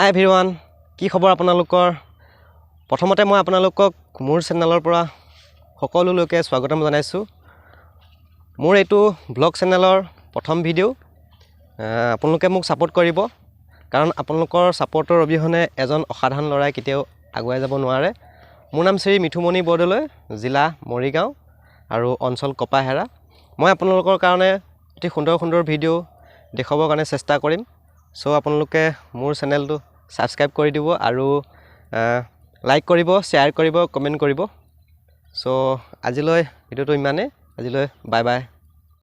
হাই everyone, কি খবৰ আপোনালোকৰ? প্ৰথমতে মই আপোনালোকক মোৰ চেনেলৰ পৰা সকলোলৈকে স্বাগতম জনাইছোঁ। মোৰ এইটো ব্লগ চেনেলৰ প্ৰথম ভিডিঅ'। আপোনালোকে মোক ছাপোৰ্ট কৰিব, কাৰণ আপোনালোকৰ ছাপোৰ্টৰ অবিহনে এজন অসাধাৰণ ল'ৰাই কেতিয়াও আগুৱাই যাব নোৱাৰে। মোৰ নাম শ্ৰী মিথু মনি বৰদলৈ, জিলা মৰিগাঁও আৰু অঞ্চল কপাহেৰা। মই আপোনালোকৰ কাৰণে অতি সুন্দৰ সুন্দৰ ভিডিঅ' দেখুৱাবৰ কাৰণে চেষ্টা কৰিম। চ' আপোনালোকে মোৰ চেনেলটো ছাবস্ক্ৰাইব কৰি দিব আৰু লাইক কৰিব, শ্বেয়াৰ কৰিব, কমেণ্ট কৰিব। চ' আজিলৈ ভিডিঅ'টো ইমানেই। আজিলৈ বাই বাই।